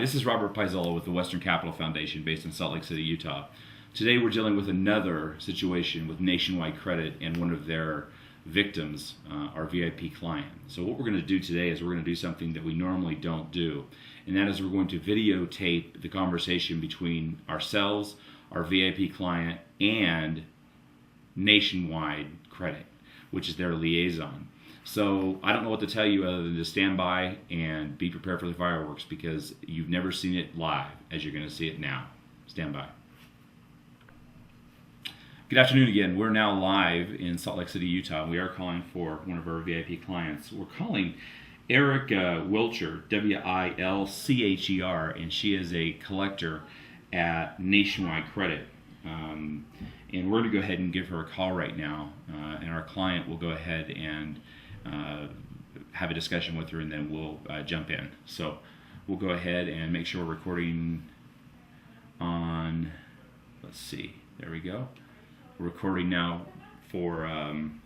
this is Robert Paisola with the Western Capital Foundation based in Salt Lake City, Utah. Today we're dealing with another situation with Nationwide Credit and one of their victims, our VIP client. So what we're going to do today is we're going to do something that we normally don't do, and that is we're going to videotape the conversation between ourselves, our VIP client, and Nationwide Credit, which is their liaison. So I don't know what to tell you other than to stand by and be prepared for the fireworks, because you've never seen it live as you're going to see it now. Stand by. Good afternoon again. We're now live in Salt Lake City, Utah. We are calling for one of our VIP clients. We're calling Erica Wilcher, W-I-L-C-H-E-R, and she is a collector at Nationwide Credit. And we're going to go ahead and give her a call right now, and our client will go ahead and have a discussion with her, and then we'll jump in. So we'll go ahead and make sure we're recording on, let's see, there we go. We're recording now for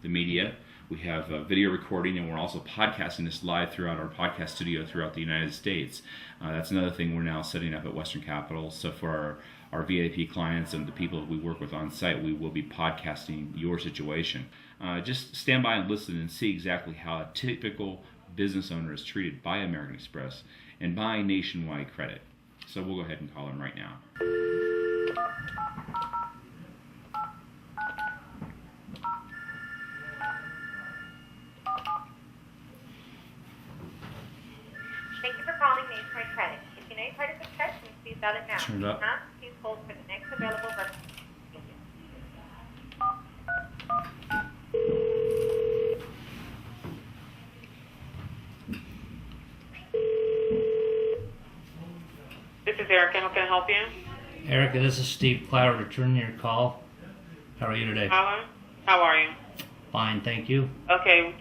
the media. We have video recording, and we're also podcasting this live throughout our podcast studio throughout the United States. That's another thing we're now setting up at Western Capital. So for our VIP clients and the people that we work with on site, we will be podcasting your situation. Just stand by and listen and see exactly how a typical business owner is treated by American Express and by Nationwide Credit. So we'll go ahead and call him right now. Thank you for calling Nationwide Credit. If you know your card is exception, please dial it now. Turn it up. If not, please hold for the next available representative. Thank you. This is Erica. How can I help you? Erica, this is Steve Cloward returning your call. How are you today? How are you? Fine, thank you. Okay,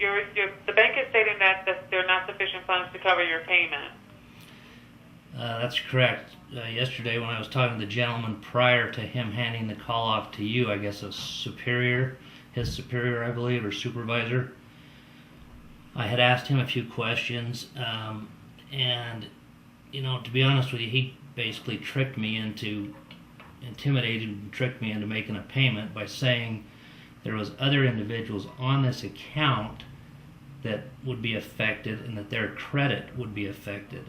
the bank is stating that there are not sufficient funds to cover your payment. That's correct. Yesterday when I was talking to the gentleman prior to him handing the call off to you, I guess a superior, his superior I believe, or supervisor, I had asked him a few questions, and to be honest with you, he basically intimidated and tricked me into making a payment by saying there was other individuals on this account that would be affected and that their credit would be affected.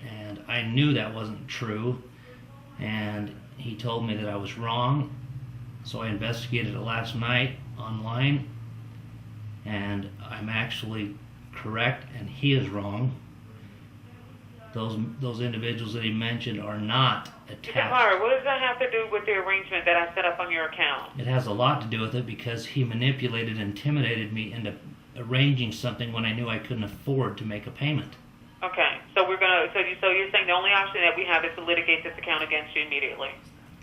And I knew that wasn't true, and he told me that I was wrong. So I investigated it last night online, and I'm actually correct and he is wrong. Those individuals that he mentioned are not attached. Clara, what does that have to do with the arrangement that I set up on your account? It has a lot to do with it because he manipulated and intimidated me into arranging something when I knew I couldn't afford to make a payment. Okay, so you're saying the only option that we have is to litigate this account against you immediately.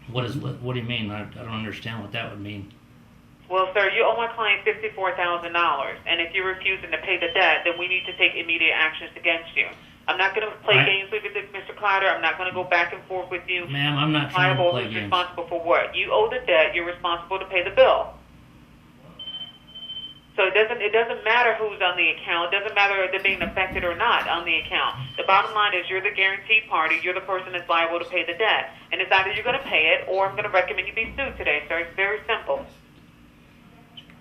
What do you mean? I don't understand what that would mean. Well, sir, you owe my client $54,000, and if you're refusing to pay the debt, then we need to take immediate actions against you. I'm not going to play games with you, Mr. Clowder. I'm not going to go back and forth with you. Ma'am, I'm not trying to play games. Responsible for what? You owe the debt. You're responsible to pay the bill. So it doesn't matter who's on the account. It doesn't matter if they're being affected or not on the account. The bottom line is you're the guaranteed party. You're the person that's liable to pay the debt. And it's either you're going to pay it or I'm going to recommend you be sued today, sir. It's very simple.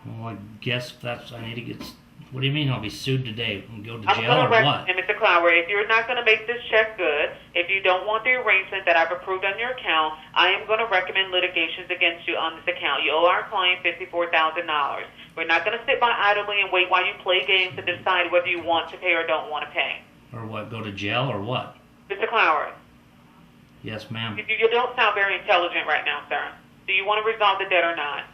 Well, I guess I need to get... What do you mean I'll be sued today and go to jail or what? I'm going to recommend, Mr. Cloward, if you're not going to make this check good, if you don't want the arrangement that I've approved on your account, I am going to recommend litigations against you on this account. You owe our client $54,000. We're not going to sit by idly and wait while you play games to decide whether you want to pay or don't want to pay. Or what, go to jail or what? Mr. Cloward. Yes, ma'am. You don't sound very intelligent right now, sir. Do you want to resolve the debt or not?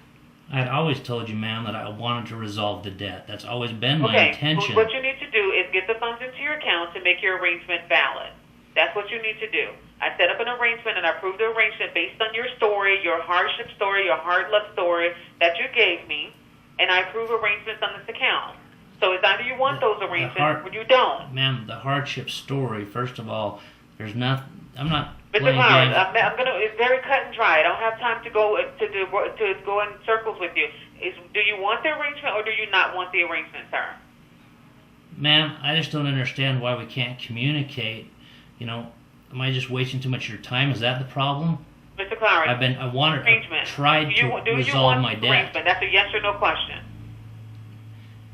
I had always told you, ma'am, that I wanted to resolve the debt. That's always been my intention. What you need to do is get the funds into your account to make your arrangement valid. That's what you need to do. I set up an arrangement and I approved the arrangement based on your story, your hardship story, your hard luck story that you gave me, and I approve arrangements on this account. So it's either you want those arrangements or you don't. Ma'am, the hardship story, first of all, I'm not Mr. Cloward, it's very cut and dry. I don't have time to go in circles with you. Do you want the arrangement or do you not want the arrangement, sir? Ma'am, I just don't understand why we can't communicate. am I just wasting too much of your time? Is that the problem? Mr. Cloward, arrangement. Tried Do to you resolve want my debt. arrangement? That's a yes or no question.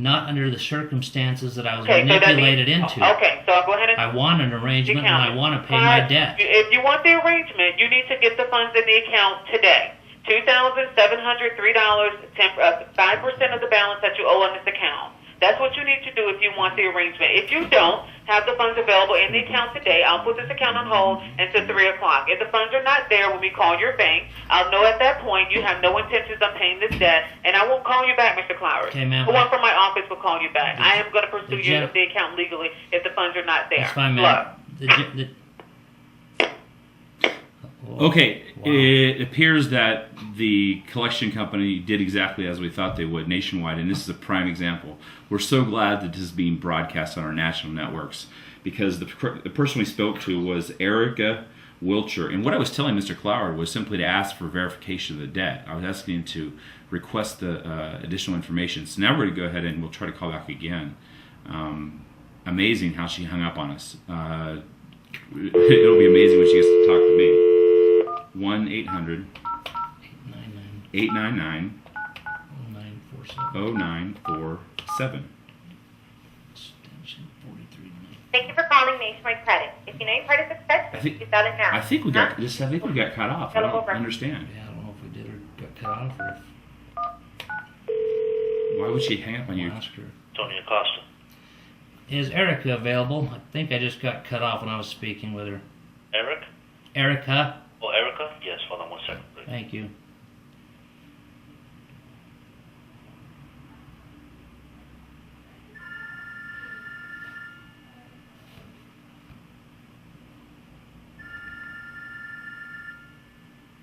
Not under the circumstances that I was Okay, manipulated into. Okay, so I'll go ahead and... I want an arrangement and I want to pay my debt. If you want the arrangement, you need to get the funds in the account today. $2,703, 5% of the balance that you owe on this account. That's what you need to do if you want the arrangement. If you don't have the funds available in the account today, I'll put this account on hold until 3 o'clock. If the funds are not there when we call your bank, I'll know at that point you have no intentions of paying this debt, and I won't call you back, Mr. Cloward. Okay, ma'am. Someone from my office will call you back. I am going to pursue you with the account legally if the funds are not there. That's fine, ma'am. Okay, Wow. it appears that the collection company did exactly as we thought they would nationwide, and this is a prime example. We're so glad that this is being broadcast on our national networks because the person we spoke to was Erica Wilcher, and what I was telling Mr. Cloward was simply to ask for verification of the debt. I was asking him to request the additional information. So now we're going to go ahead and we'll try to call back again. Amazing how she hung up on us. It'll be amazing when she gets to talk to me. 1-800-899-0947. Extension 43. Thank you for calling Nationwide Credit. If you know your part is successful, you spell it now. I think we got cut off. I don't understand. Yeah, I don't know if we did or got cut off or Why would she hang up on if you? we'll ask her. Tony Acosta. Is Erica available? I think I just got cut off when I was speaking with her. Eric? Erica? Oh, Erica? Yes, hold on 1 second, please. Thank you.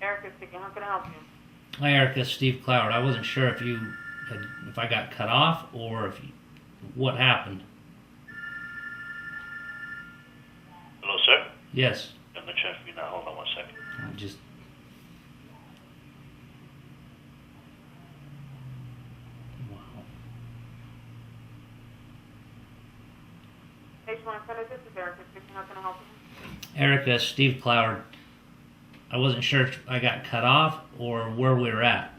Erica speaking. How can I help you? Hi, Erica. Steve Cloward. I wasn't sure if I got cut off or what happened. Hello, sir? Yes. I'm going to transfer you now. Hold on 1 second. I just. Wow. Nationwide Credit, this is Erica speaking. How can I help you? Erica, Steve Cloward. I wasn't sure if I got cut off or where we were at.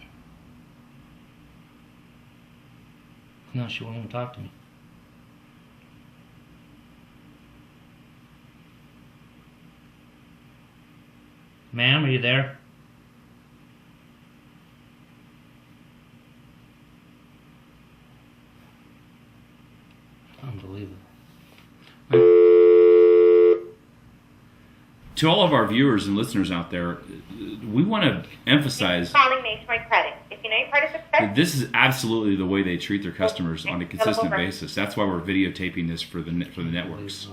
No, she won't even talk to me. Ma'am, are you there? Unbelievable. To all of our viewers and listeners out there, we want to emphasize Calling Nationwide Credit. If you know your part is successful, that this is absolutely the way they treat their customers on a consistent basis. That's why we're videotaping this for the networks.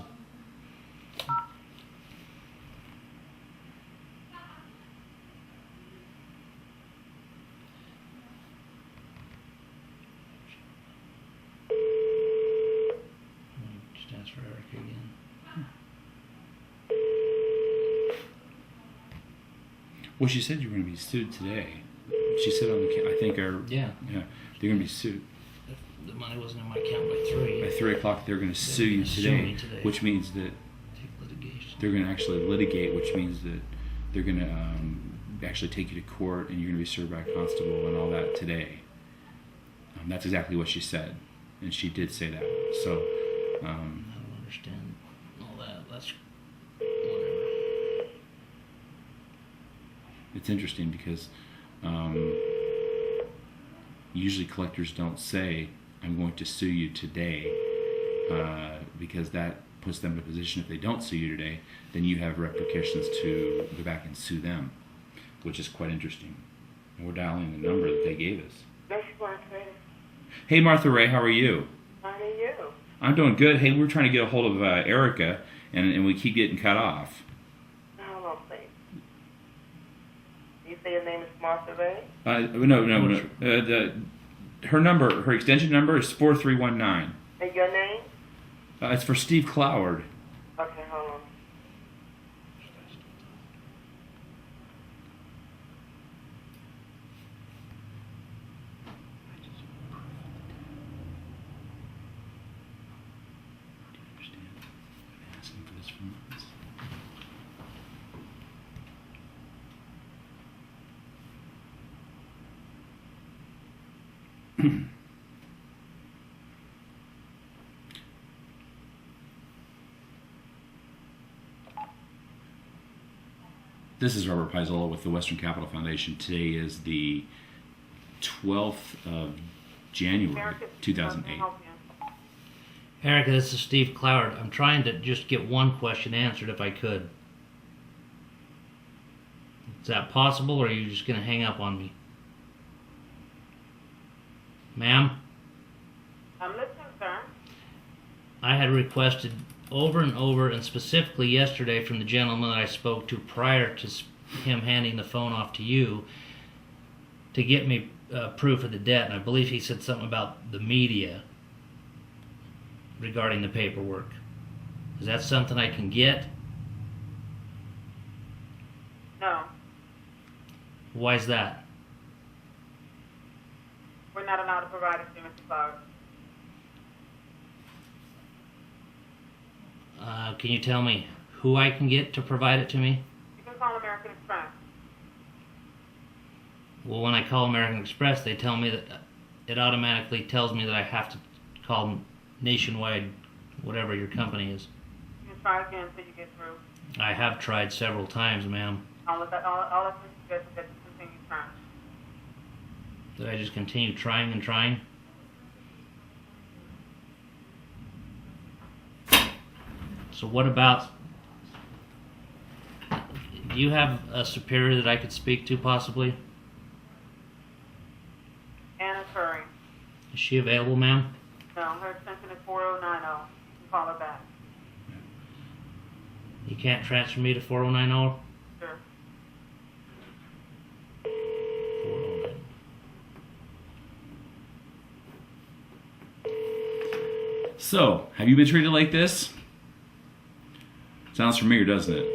Just ask for Erica again. Well, she said you were going to be sued today. She said on the I think Yeah. they're going to be sued. If the money wasn't in my account by 3. By 3 o'clock, they're going to sue you gonna sue today, me today. which means that Take litigation. they're going to actually litigate, which means that they're going to actually take you to court and you're going to be served by a constable and all that today. That's exactly what she said, and she did say that. So, I don't understand all that. That's whatever. it's interesting because usually collectors don't say, I'm going to sue you today, because that puts them in a position, if they don't sue you today, then you have repercussions to go back and sue them, which is quite interesting. And we're dialing the number that they gave us. Nationwide Credit. Hey, Martha Ray, how are you? How are you? I'm doing good. Hey, we're trying to get a hold of Erica, and we keep getting cut off. Hold on, please. You say your name is Martha Ray? No. Her extension number is 4319. And your name? It's for Steve Cloward. Okay, hold on. Do you understand? I've been asking for this for months. This is Robert Paisola with the Western Capital Foundation. Today is the 12th of January, 2008. Erica, this is Steve Cloward. I'm trying to just get one question answered if I could. Is that possible, or are you just going to hang up on me? Ma'am? I'm listening, sir. I had requested over and over, and specifically yesterday from the gentleman that I spoke to prior to him handing the phone off to you, to get me proof of the debt. And I believe he said something about the media regarding the paperwork. Is that something I can get? No, Why is that? we're not allowed to provide it to you, Mr. Cloward. Can you tell me who I can get to provide it to me? You can call American Express. Well, when I call American Express, they tell me that it automatically tells me that I have to call Nationwide, whatever your company is. You can try again until you get through. I have tried several times, ma'am. All I can suggest is that you continue trying. Did I just continue trying and trying? So what about... Do you have a superior that I could speak to, possibly? Anna Curry. Is she available, ma'am? No, her extension is 4090. You can call her back. You can't transfer me to 4090? Sure. 4090. So, have you been treated like this? Sounds familiar, doesn't it?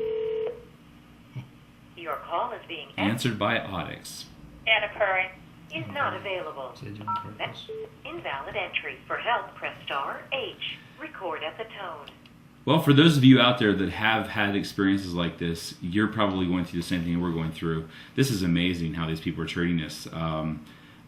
Your call is being Answered by Audix. Anna Curry is not available. Is it doing purpose? Invalid entry. For help, press star H. Record at the tone. Well, for those of you out there that have had experiences like this, you're probably going through the same thing we're going through. This is amazing how these people are treating us.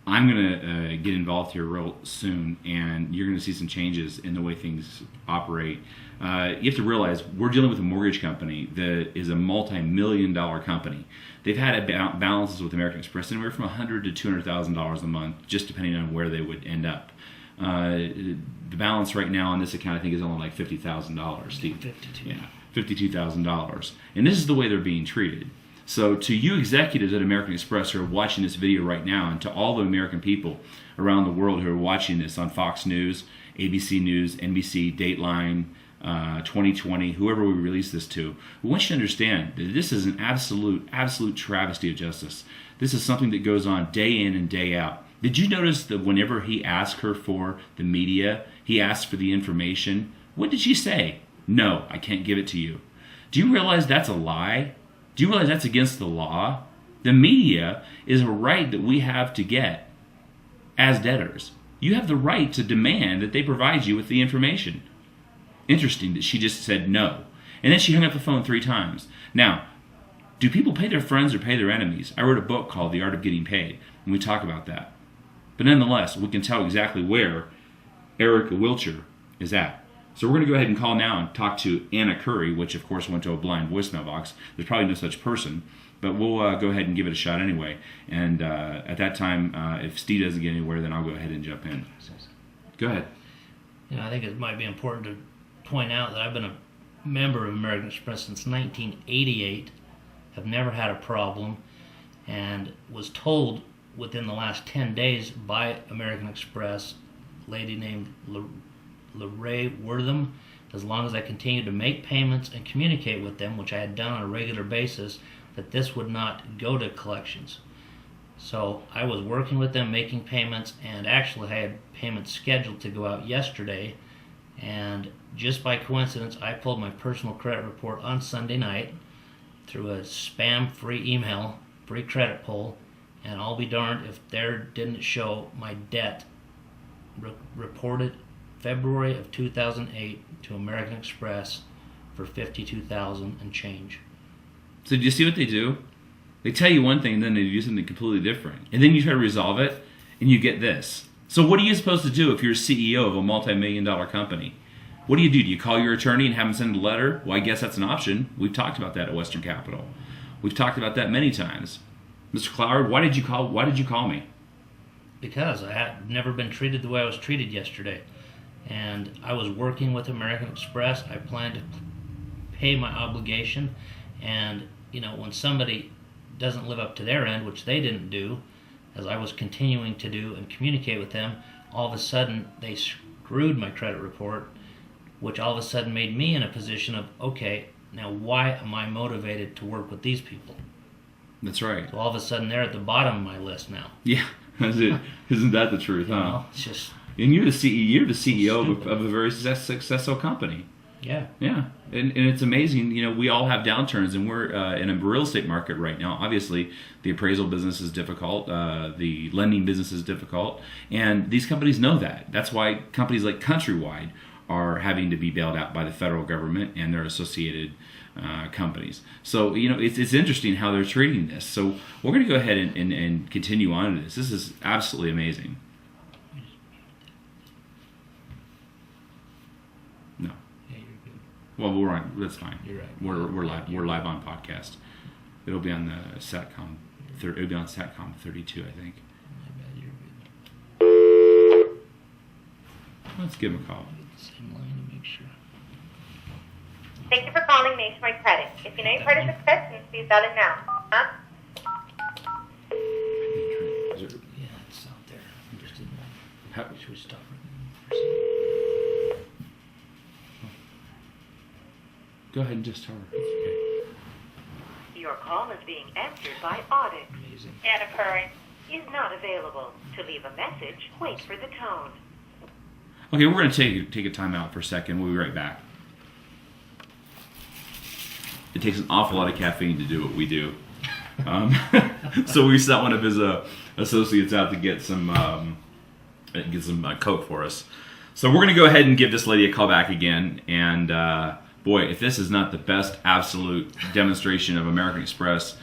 I'm going to get involved here real soon, and you're going to see some changes in the way things operate. You have to realize we're dealing with a mortgage company that is a multi-million-dollar company. They've had balances with American Express anywhere from $100,000 to $200,000 a month, just depending on where they would end up. The balance right now on this account, I think, is only like $50,000, Steve. 52. Yeah, $52,000. And this is the way they're being treated. So to you executives at American Express who are watching this video right now, and to all the American people around the world who are watching this on Fox News, ABC News, NBC, Dateline, 2020, whoever we release this to, we want you to understand that this is an absolute travesty of justice. This is something that goes on day in and day out. Did you notice that whenever he asked her for the media, he asked for the information, what did she say? No, I can't give it to you. Do you realize that's a lie? Do you realize that's against the law? The media is a right that we have to get as debtors. You have the right to demand that they provide you with the information. Interesting that she just said no. And then she hung up the phone 3 times. Now, do people pay their friends or pay their enemies? I wrote a book called The Art of Getting Paid, and we talk about that. But nonetheless, we can tell exactly where Erica Wilcher is at. So we're going to go ahead and call now and talk to Anna Curry, which of course went to a blind voicemail box. There's probably no such person, but we'll go ahead and give it a shot anyway. And at that time, if Steve doesn't get anywhere, then I'll go ahead and jump in. Go ahead. You know, I think it might be important to point out that I've been a member of American Express since 1988. Have never had a problem, and was told within the last 10 days by American Express, a lady named Lorraine Wortham, as long as I continued to make payments and communicate with them, which I had done on a regular basis, that this would not go to collections. So I was working with them, making payments, and actually I had payments scheduled to go out yesterday, and just by coincidence I pulled my personal credit report on Sunday night through a spam-free email, free credit pull, and I'll be darned if there didn't show my debt reported February of 2008 to American Express for $52,000 and change. So do you see what they do? They tell you one thing, and then they do something completely different. And then you try to resolve it, and you get this. So what are you supposed to do if you're a CEO of a multi-million-dollar company? What do? Do you call your attorney and have him send a letter? Well, I guess that's an option. We've talked about that at Western Capital. We've talked about that many times. Mr. Cloward, why did you call me? Because I had never been treated the way I was treated yesterday. And I was working with American Express. I planned to pay my obligation. And, when somebody doesn't live up to their end, which they didn't do, as I was continuing to do and communicate with them, all of a sudden they screwed my credit report, which all of a sudden made me in a position of, okay, now why am I motivated to work with these people? That's right. So all of a sudden they're at the bottom of my list now. Yeah, that's it. Isn't that the truth, huh? It's just... And you're the CEO of a very successful company. Yeah. Yeah, and it's amazing. We all have downturns, and we're in a real estate market right now. Obviously, the appraisal business is difficult. The lending business is difficult, and these companies know that. That's why companies like Countrywide are having to be bailed out by the federal government and their associated companies. So, it's interesting how they're treating this. So we're going to go ahead and continue on to this. This is absolutely amazing. No. Yeah, you're good. Well, we're on. That's fine. You're right. We're live. We're live on podcast. It'll be on the Satcom. It'll be on Satcom 32, I think. My bad, you're good. Let's give him a call. Get the same line to make sure. Thank you for calling Nationwide Credit. If you know your credit exceptions, please dial it now. Huh? Yeah, it's out there. I'm just in How- Should we stop right now? Go ahead and just tell her. It's okay. Your call is being answered by Audit. Amazing. Anna Curry. Is not available. To leave a message, wait for the tone. Okay, we're going to take a time out for a second. We'll be right back. It takes an awful lot of caffeine to do what we do. So we sent one of his associates out to get some Coke for us. So we're going to go ahead and give this lady a call back again. And boy, if this is not the best absolute demonstration of American Express,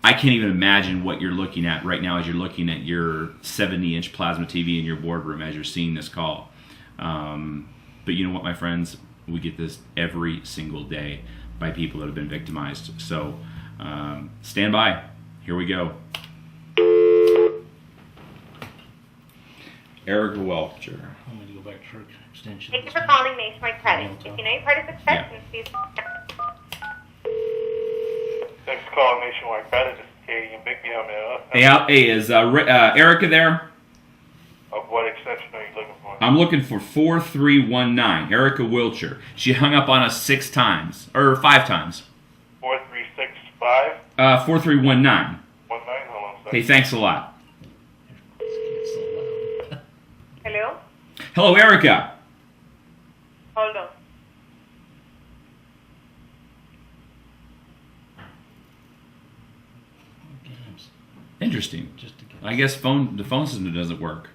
I can't even imagine what you're looking at right now as you're looking at your 70-inch plasma TV in your boardroom as you're seeing this call. But you know what, my friends? We get this every single day by people that have been victimized. So stand by. Here we go. Erica Welcher. I'm going to go back to her extension. Thank you for calling Nationwide Credit. If you know your credit exceptions, please... Thanks for calling Nationwide Credit. This is Katie and Bigby. How may I help? Hey, is Erica there? Of what extension are you looking for? I'm looking for 4319, Erica Wilcher. She hung up on us 5 times. 4365 4319. 19. Hold on a second. Hey, thanks a lot. It's so loud. Hello? Hello, Erica. Hold on. Games. Interesting. Just to get I guess the phone system doesn't work.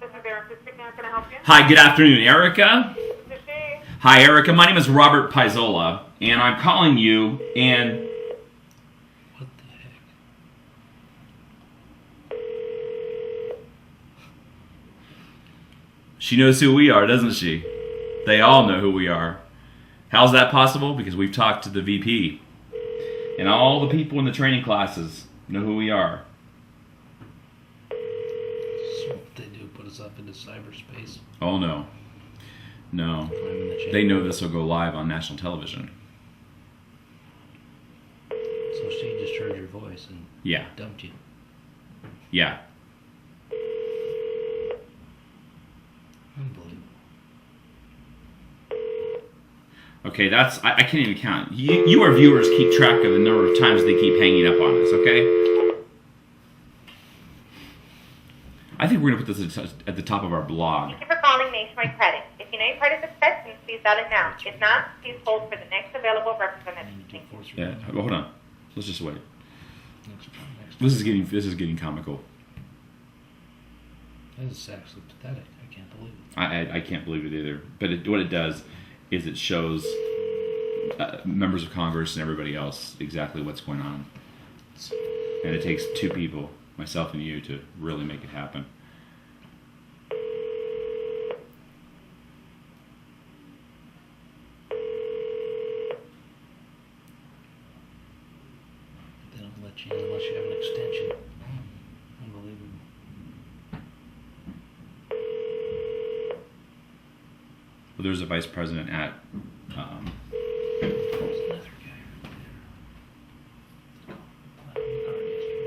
This is Erica speaking. How can I help you? Hi, good afternoon, Erica. This is... Hi, Erica. My name is Robert Paisola, and I'm calling you, and what the heck? she knows who we are, doesn't she? They all know who we are. How's that possible? Because we've talked to the VP, and all the people in the training classes know who we are. That's what they do, put us up into cyberspace. Oh, no. No. Climb in the chain. They know this will go live on national television. So she just heard your voice and Yeah. dumped you. Yeah. Unbelievable. Okay, I can't even count. You our viewers keep track of the number of times they keep hanging up on us, okay? I think we're going to put this at the top of our blog. Thank you for calling Nationwide Credit. If you know your credit exceptions, please dial it now. If not, please hold for the next available representative. Thank you. Yeah, hold on. Let's just wait. Next This is getting comical. This is actually pathetic. I can't believe it. I can't believe it either. But what it does is it shows members of Congress and everybody else exactly what's going on. And it takes two people, myself and you, to really make it happen. They don't let you in unless you have an extension. Unbelievable. Well, there's a vice president at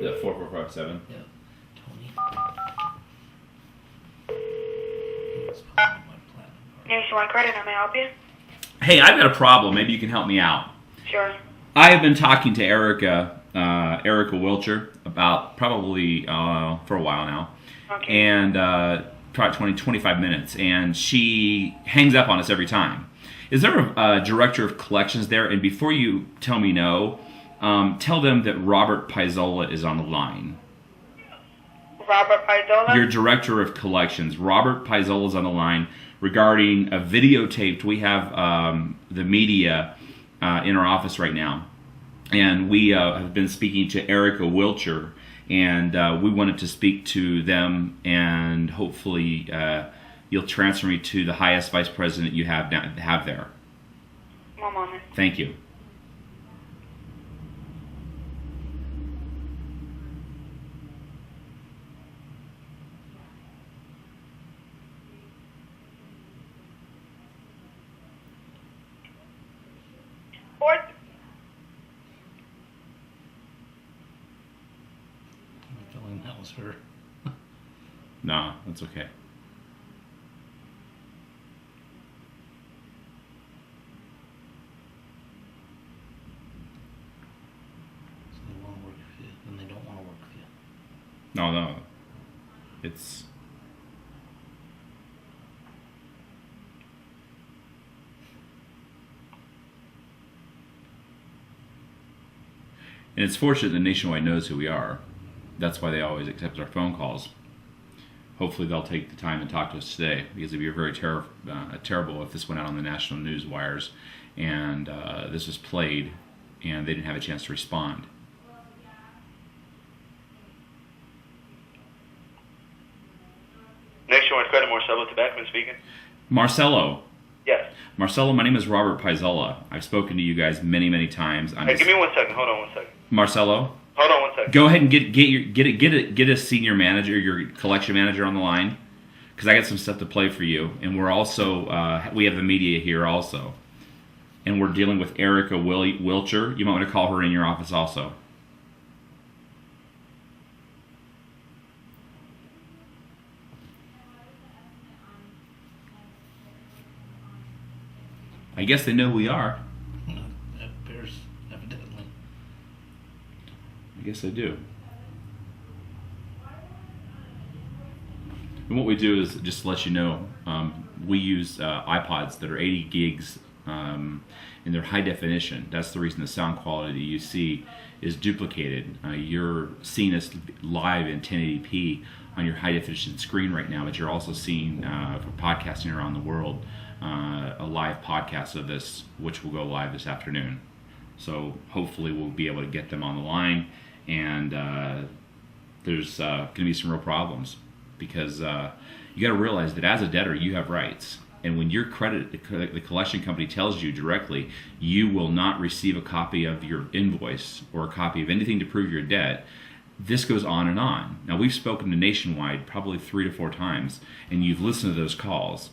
the 4457. Yeah, Tony. He was calling my platinum card. Nationwide Credit, how may I help you? Hey, I've got a problem. Maybe you can help me out. Sure. I have been talking to Erica Wilcher about probably for a while now, Okay. and probably 25 minutes, and she hangs up on us every time. Is there a director of collections there? And before you tell me no, tell them that Robert Paisola is on the line. Robert Paisola? Your director of collections, Robert Paisola, is on the line regarding a videotaped. We have the media in our office right now, and we have been speaking to Erica Wilcher, and we wanted to speak to them, and hopefully you'll transfer me to the highest vice president you have there. One moment. Thank you. Fourth. I have a feeling that was her. No, that's okay. So they want to work with you, and they don't want to work with you. No. It's... And it's fortunate that Nationwide knows who we are. That's why they always accept our phone calls. Hopefully they'll take the time and talk to us today, because it'd be very terrible if this went out on the national news wires and this was played and they didn't have a chance to respond. Nationwide Credit, Marcelo Tobacco speaking. Marcelo. Yes. Marcelo, my name is Robert Paisola. I've spoken to you guys many, many times. Hey, give me 1 second. Hold on 1 second. Marcelo, Hold on 1 second. go ahead and get a senior manager, your collection manager on the line, because I got some stuff to play for you, and we're also we have the media here also, and we're dealing with Erica Wilcher. You might want to call her in your office also. I guess they know who we are. That appears evidently. I guess they do. And what we do is just to let you know, we use iPods that are 80 gigs and they're high definition. That's the reason the sound quality you see is duplicated. You're seeing us live in 1080p on your high definition screen right now, but you're also seeing for podcasting around the world a live podcast of this, which will go live this afternoon. So hopefully we'll be able to get them on the line, and there's going to be some real problems, because you got to realize that as a debtor you have rights, and when your the collection company tells you directly you will not receive a copy of your invoice or a copy of anything to prove your debt, this goes on and on. Now, we've spoken to Nationwide probably 3 to 4 times, and you've listened to those calls.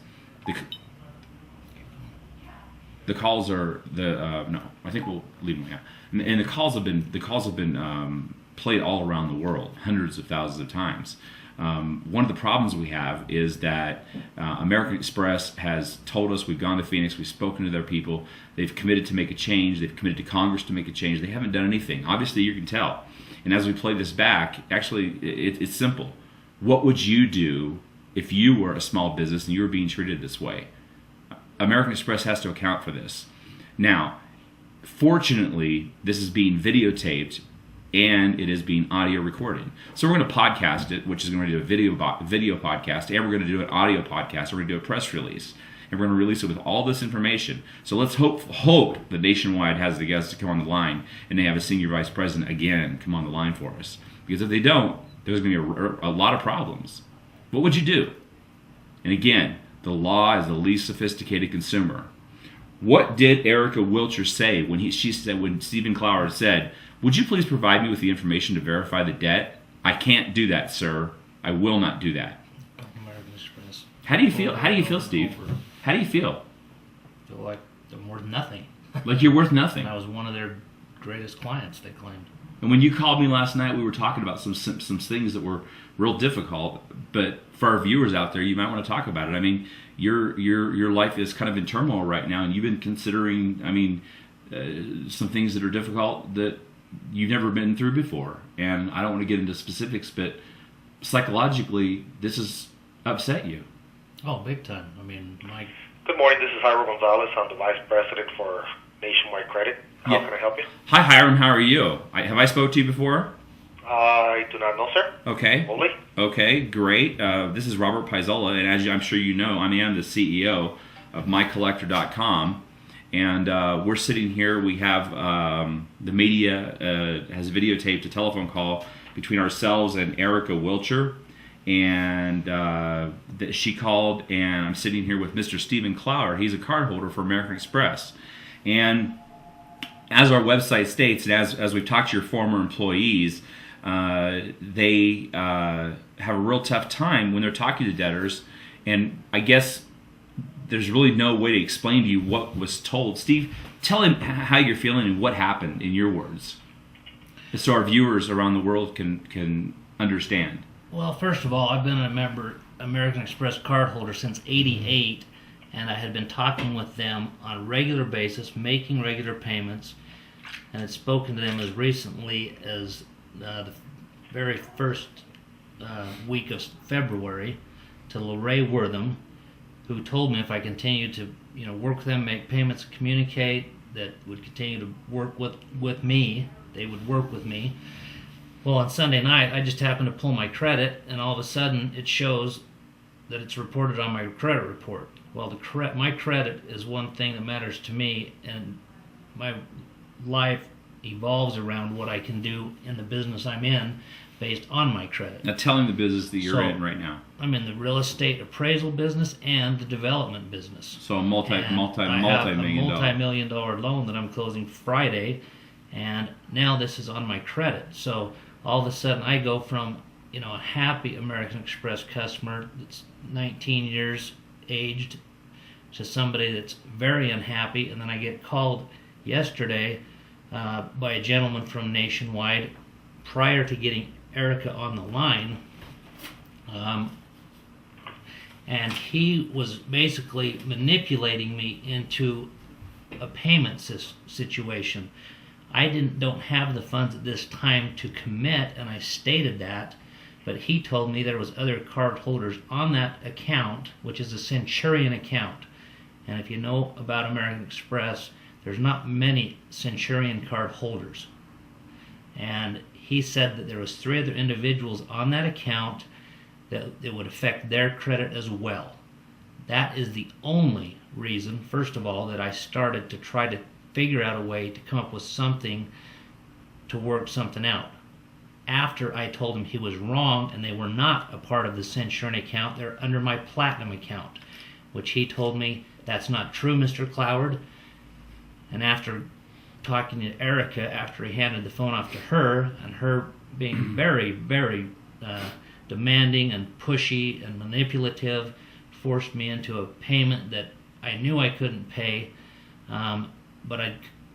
The calls are no. I think we'll leave them here. And the calls have been played all around the world, hundreds of thousands of times. One of the problems we have is that American Express has told us, we've gone to Phoenix, we've spoken to their people, they've committed to make a change, they've committed to Congress to make a change. They haven't done anything. Obviously, you can tell. And as we play this back, actually, it's simple. What would you do if you were a small business and you were being treated this way? American Express has to account for this. Now, fortunately, this is being videotaped, and it is being audio recorded. So we're going to podcast it, which is going to do a video podcast, and we're going to do an audio podcast. We're going to do a press release, and we're going to release it with all this information. So let's hope that Nationwide has the guests to come on the line, and they have a senior vice president again come on the line for us. Because if they don't, there's going to be a lot of problems. What would you do? And again, the law is the least sophisticated consumer. What did Erica Wilcher say when Stephen Cloward said, "Would you please provide me with the information to verify the debt?" "I can't do that, sir. I will not do that." American Express. How do you feel? How do you feel, Steve? How do you feel? I feel like I'm worth nothing. Like you're worth nothing. And I was one of their greatest clients, they claimed. And when you called me last night, we were talking about some things that were real difficult. But for our viewers out there, you might want to talk about it. I mean, your life is kind of in turmoil right now, and you've been considering, some things that are difficult that you've never been through before. And I don't want to get into specifics, but psychologically, this has upset you. Oh, big time. I mean, Mike. Good morning, this is Jairo Gonzalez. I'm the Vice President for Nationwide Credit. How can I help you? Hi, Hiram. How are you? Have I spoke to you before? I do not know, sir. Okay. Only? Okay, great. This is Robert Paisola, and as I'm sure you know, I am the CEO of MyCollector.com, and we're sitting here. We have the media has videotaped a telephone call between ourselves and Erica Wilcher, and she called, and I'm sitting here with Mr. Stephen Cloward. He's a cardholder for American Express, and as our website states, and as we've talked to your former employees, they have a real tough time when they're talking to debtors, and I guess there's really no way to explain to you what was told. Steve, tell him how you're feeling and what happened in your words, so our viewers around the world can understand. Well, first of all, I've been a member American Express cardholder since '88, and I had been talking with them on a regular basis, making regular payments, and had spoken to them as recently as the very first week of February to Lorraine Wortham, who told me if I continued to work with them, make payments, communicate, that would continue to work with me. They would work with me. Well, on Sunday night, I just happened to pull my credit, and all of a sudden it shows that it's reported on my credit report. Well, my credit is one thing that matters to me, and my life evolves around what I can do in the business I'm in based on my credit. Now tell him the business that you're in right now. I'm in the real estate appraisal business and the development business. So a multi-million dollar loan that I'm closing Friday, and now this is on my credit. So all of a sudden I go from a happy American Express customer that's 19 years aged to somebody that's very unhappy, and then I get called yesterday by a gentleman from Nationwide prior to getting Erica on the line, and he was basically manipulating me into a payment situation. I don't have the funds at this time to commit, and I stated that, but he told me there was other card holders on that account, which is a Centurion account. And if you know about American Express, there's not many Centurion card holders. And he said that there was 3 other individuals on that account that it would affect their credit as well. That is the only reason, first of all, that I started to try to figure out a way to come up with something to work something out. After I told him he was wrong and they were not a part of the Centurion account, they're under my Platinum account, which he told me that's not true, Mr. Cloward. And after talking to Erica, after he handed the phone off to her, and her being very, very demanding and pushy and manipulative, forced me into a payment that I knew I couldn't pay, but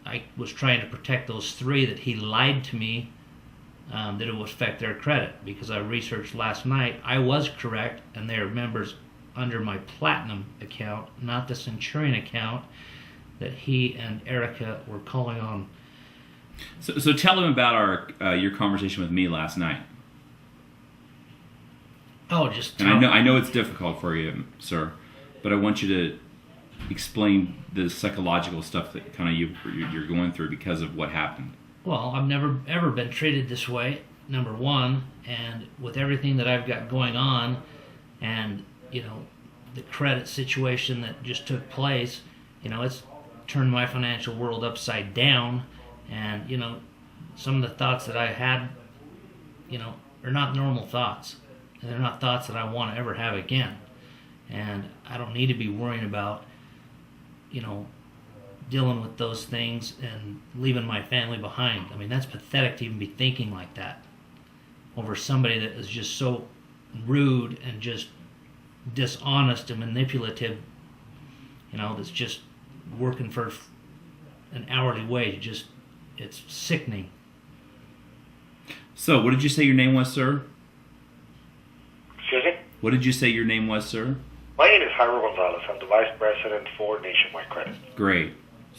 I was trying to protect those 3 that he lied to me that it would affect their credit, because I researched last night. I was correct, and they are members under my Platinum account, not the Centurion account that he and Erica were calling on. So tell them about your conversation with me last night. Oh, just and I know it's difficult for you, sir, but I want you to explain the psychological stuff that kind of you're going through because of what happened. Well, I've never ever been treated this way, number one, and with everything that I've got going on, and the credit situation that just took place, it's turned my financial world upside down, and some of the thoughts that I had, are not normal thoughts, and they're not thoughts that I want to ever have again, and I don't need to be worrying about, dealing with those things and leaving my family behind. I mean, that's pathetic to even be thinking like that over somebody that is just so rude and just dishonest and manipulative, that's just working for an hourly wage. It's sickening. So, what did you say your name was, sir? Excuse me? What did you say your name was, sir? My name is Jairo Gonzalez. I'm the Vice President for Nationwide Credit. Great.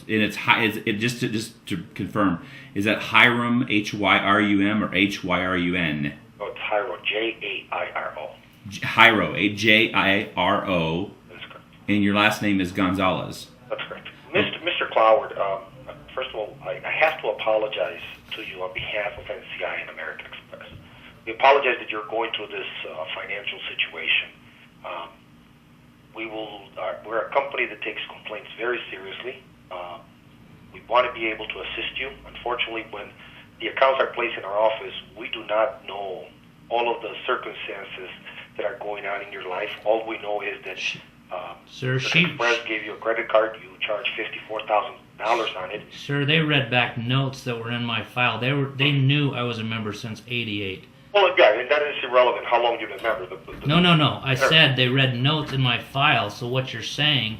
And just to confirm, is that Hiram, Hyrum, or Hyrun? No, it's Jairo, Jairo. Jairo, Jiro. That's correct. And your last name is Gonzalez. That's correct. Mr. Cloward, first of all, I have to apologize to you on behalf of NCI and American Express. We apologize that you're going through this financial situation. We're a company that takes complaints very seriously. We want to be able to assist you. Unfortunately, when the accounts are placed in our office, we do not know all of the circumstances that are going on in your life. All we know is that Sir, Express gave you a credit card. You charged $54,000 on it. Sir, they read back notes that were in my file. They knew I was a member since '88. Well, yeah, and that is irrelevant. How long you remember? No. I said they read notes in my file. So what you're saying,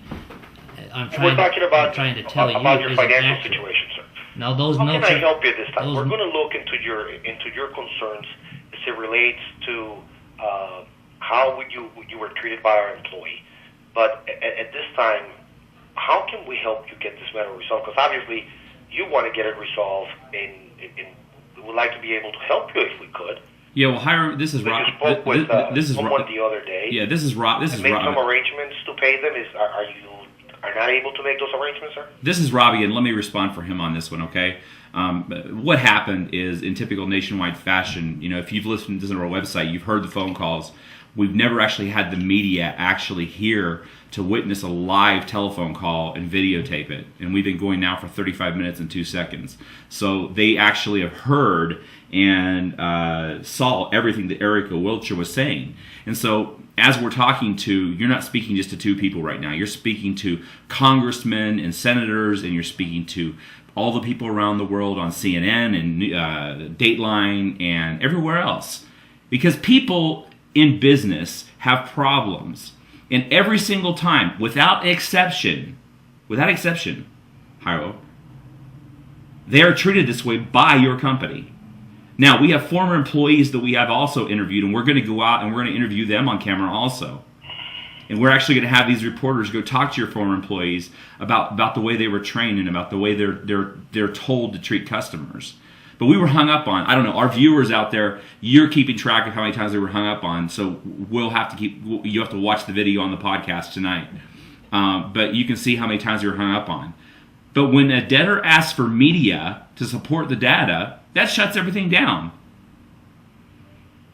I'm trying to tell you about your financial accurate. situation, sir. Now those How notes. Can I help you this time? We're going to look into your concerns as it relates to how you were treated by our employee. But at this time, how can we help you get this matter resolved? Because obviously, you want to get it resolved, and we would like to be able to help you if we could. Yeah, well, Hiram, this is Rob. You spoke with this is someone Rob. the other day. Yeah, this is Rob. This is made Rob. some arrangements to pay them. Are you not able to make those arrangements, sir? This is Robbie, and let me respond for him on this one, okay? What happened is, in typical Nationwide fashion, if you've listened to our website, you've heard the phone calls. We've never actually had the media actually here to witness a live telephone call and videotape it. And we've been going now for 35 minutes and 2 seconds. So they actually have heard and saw everything that Erica Wiltshire was saying. And so as we're talking to, you're not speaking just to two people right now. You're speaking to congressmen and senators, and you're speaking to all the people around the world on CNN and Dateline and everywhere else. Because people in business have problems. And every single time, without exception, Jairo, they are treated this way by your company. Now, we have former employees that we have also interviewed, and we're going to go out and we're going to interview them on camera also. And we're actually going to have these reporters go talk to your former employees about the way they were trained and about the way they're told to treat customers. But we were hung up on, I don't know, our viewers out there, you're keeping track of how many times they were hung up on, so you have to watch the video on the podcast tonight. But you can see how many times they were hung up on. But when a debtor asks for media to support the data, that shuts everything down.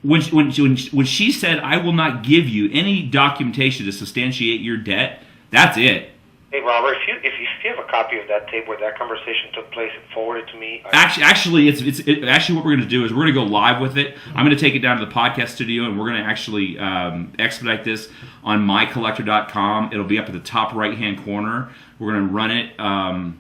When she said, I will not give you any documentation to substantiate your debt, that's it. Hey, Robert, if you have a copy of that tape where that conversation took place and forward it to me. Actually, actually what we're going to do is we're going to go live with it. I'm going to take it down to the podcast studio, and we're going to actually expedite this on mycollector.com. It'll be up at the top right-hand corner. We're going to run it. I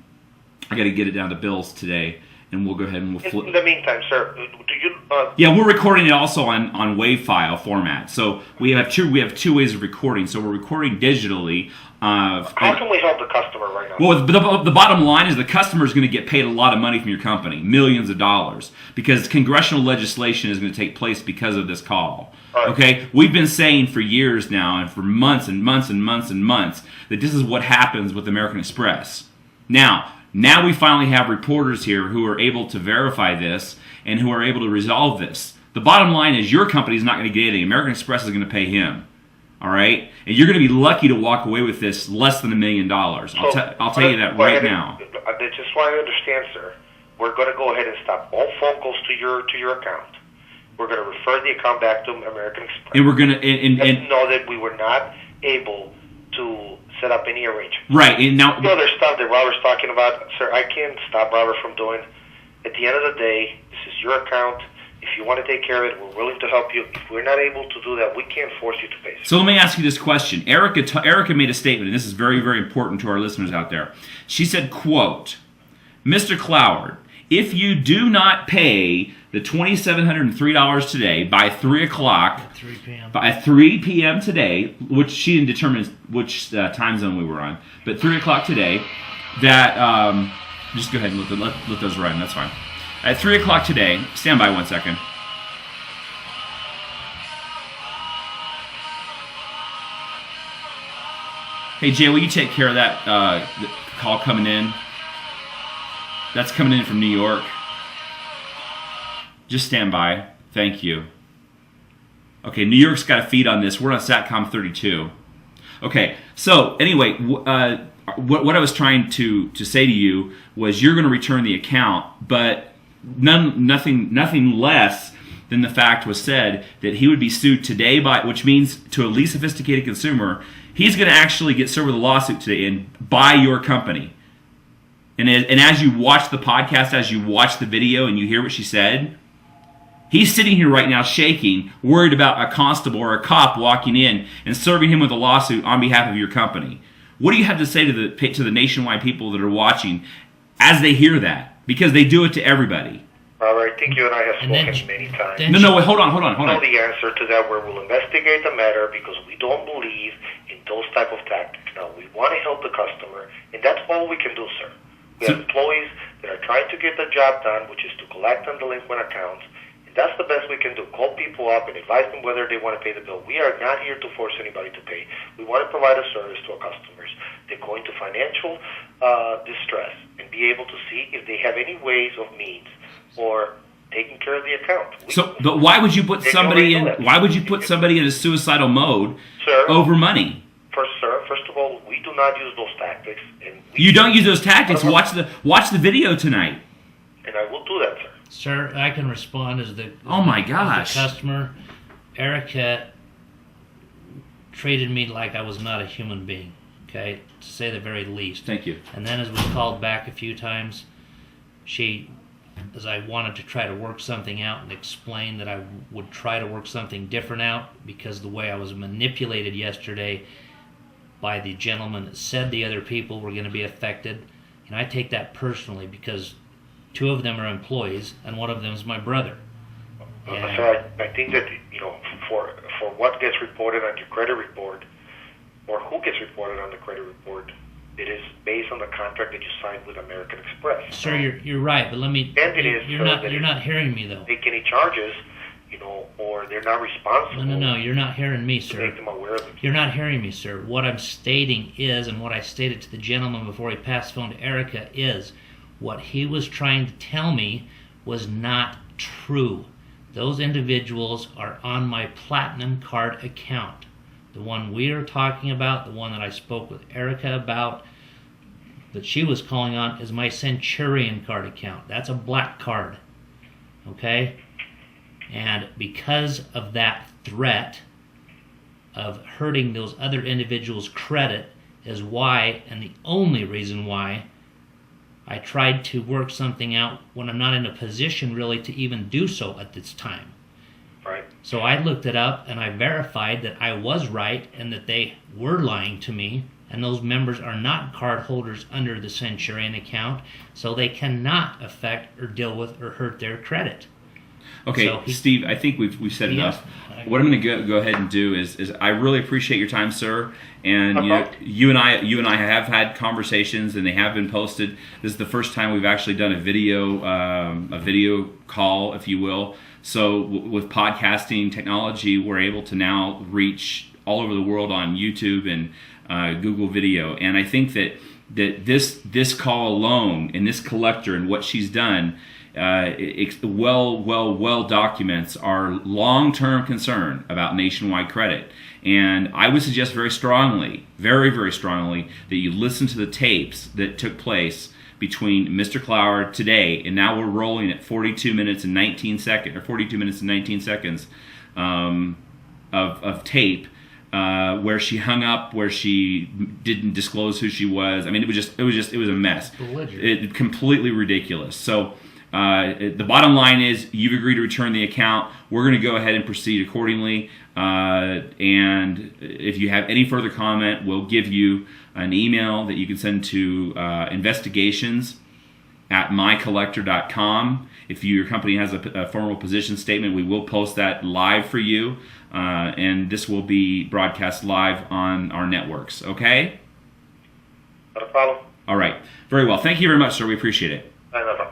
got to get it down to Bill's today, and we'll go ahead and we'll flip. In the meantime, sir, do you? Yeah, we're recording it also on WAV file format. So we have two ways of recording. So we're recording digitally. How can we help the customer right now? Well, the bottom line is the customer is going to get paid a lot of money from your company, millions of dollars, because congressional legislation is going to take place because of this call. Right. Okay, we've been saying for years now, and for months and months and months and months, that this is what happens with American Express. Now we finally have reporters here who are able to verify this and who are able to resolve this. The bottom line is your company is not going to get anything. American Express is going to pay him. All right? And you're going to be lucky to walk away with this less than $1 million. I'll tell you that right now. Just so I understand, sir, we're going to go ahead and stop all phone calls to your account. We're going to refer the account back to American Express. And we're going to and know that we were not able to set up any arrangement. Right, and now the other stuff that Robert's talking about, sir, I can't stop Robert from doing. At the end of the day, this is your account. If you want to take care of it, we're willing to help you. If we're not able to do that, we can't force you to pay. So let me ask you this question. Erica made a statement, and this is very, very important to our listeners out there. She said, quote, Mr. Cloward, if you do not pay the $2,703 today by 3 o'clock, 3 p.m. by 3 p.m. today, which she didn't determine which time zone we were on, but 3 o'clock today, that, just go ahead and let those run, that's fine. At 3 o'clock today, stand by 1 second. Hey Jay, will you take care of that call coming in? That's coming in from New York. Just stand by. Thank you. Okay, New York's got a feed on this. We're on SATCOM 32. Okay, so anyway, what I was trying to say to you was you're going to return the account, but nothing less than the fact was said that he would be sued today by, which means to a least sophisticated consumer, he's going to actually get served with a lawsuit today and by your company. And as you watch the podcast, as you watch the video and you hear what she said, he's sitting here right now shaking, worried about a constable or a cop walking in and serving him with a lawsuit on behalf of your company. What do you have to say to the nationwide people that are watching as they hear that? Because they do it to everybody. Robert, I think you and I have spoken many times. No, wait, hold on. I know the answer to that, where we'll investigate the matter because we don't believe in those type of tactics. Now, we want to help the customer, and that's all we can do, sir. We have employees that are trying to get the job done, which is to collect on delinquent accounts, and that's the best we can do. Call people up and advise them whether they want to pay the bill. We are not here to force anybody to pay. We want to provide a service to our customers. They're going to financial distress and be able to see if they have any ways of means or taking care of the account. But why would you put somebody in? Why would you put somebody in a suicidal mode over money? First of all, we do not use those tactics. And you don't use those tactics. Watch the video tonight. And I will do that, sir. Sir, I can respond as the customer. Erica treated me like I was not a human being. Okay, to say the very least. Thank you. And then as we called back a few times, as I wanted to try to work something out and explain that I would try to work something different out because the way I was manipulated yesterday by the gentleman that said the other people were going to be affected. And I take that personally because 2 of them are employees and 1 of them is my brother. Sir, I think that, for what gets reported on your credit report or who gets reported on the credit report, it is based on the contract that you signed with American Express. Sir, you're right, but let me. And it is. You're not hearing me though. Take any charges, or they're not responsible. No, you're not hearing me, sir. Make them aware of it. You're not hearing me, sir. What I'm stating is, and what I stated to the gentleman before he passed the phone to Erica is, what he was trying to tell me was not true. Those individuals are on my Platinum Card account. The one we are talking about, the one that I spoke with Erica about, that she was calling on, is my Centurion Card account. That's a black card. Okay? And because of that threat of hurting those other individuals' credit is why, and the only reason why, I tried to work something out when I'm not in a position really to even do so at this time. Right. So I looked it up and I verified that I was right and that they were lying to me, and those members are not card holders under the Centurion account, so they cannot affect or deal with or hurt their credit. Okay, so Steve, I think we've said enough. What I'm going to go ahead and do is I really appreciate your time, sir. And you and I have had conversations, and they have been posted. This is the first time we've actually done a video call, if you will. So with podcasting technology, we're able to now reach all over the world on YouTube and Google Video. And I think that this call alone and this collector and what she's done well documents our long-term concern about nationwide credit. And I would suggest very strongly, very, very strongly, that you listen to the tapes that took place between Mr. Cloward today, and now we're rolling at 42 minutes and 19 seconds, or 42 minutes and 19 seconds of tape, where she hung up, where she didn't disclose who she was. I mean, it was a mess. It completely ridiculous. So the bottom line is, you've agreed to return the account. We're going to go ahead and proceed accordingly. And if you have any further comment, we'll give you an email that you can send to investigations@mycollector.com. If your company has a formal position statement, we will post that live for you. And this will be broadcast live on our networks. Okay? Not a problem. All right. Very well. Thank you very much, sir. We appreciate it. No problem.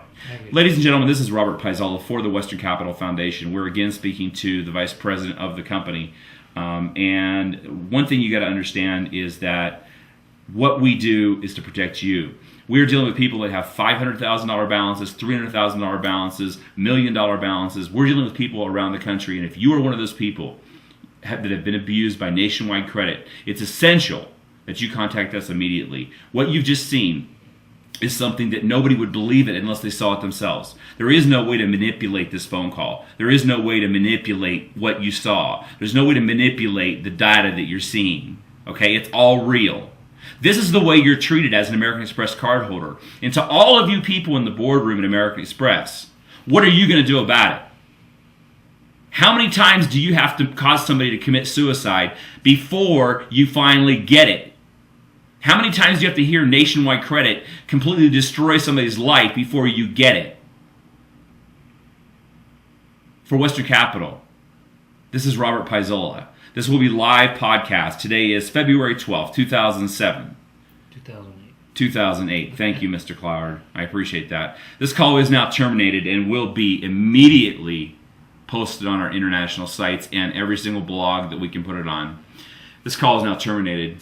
Ladies and gentlemen, this is Robert Paisola for the Western Capital Foundation. We're again speaking to the vice president of the company. And one thing you got to understand is that what we do is to protect you. We're dealing with people that have $500,000 balances, $300,000 balances, $1 million balances. We're dealing with people around the country. And if you are one of those people that have been abused by Nationwide Credit, it's essential that you contact us immediately. What you've just seen is something that nobody would believe it unless they saw it themselves. There is no way to manipulate this phone call. There is no way to manipulate what you saw. There's no way to manipulate the data that you're seeing. Okay? It's all real. This is the way you're treated as an American Express cardholder. And to all of you people in the boardroom at American Express, what are you going to do about it? How many times do you have to cause somebody to commit suicide before you finally get it? How many times do you have to hear Nationwide Credit completely destroy somebody's life before you get it? For Western Capital, this is Robert Paisola. This will be live podcast. Today is February 12th, 2007. 2008. Thank you, Mr. Cloward. I appreciate that. This call is now terminated and will be immediately posted on our international sites and every single blog that we can put it on. This call is now terminated.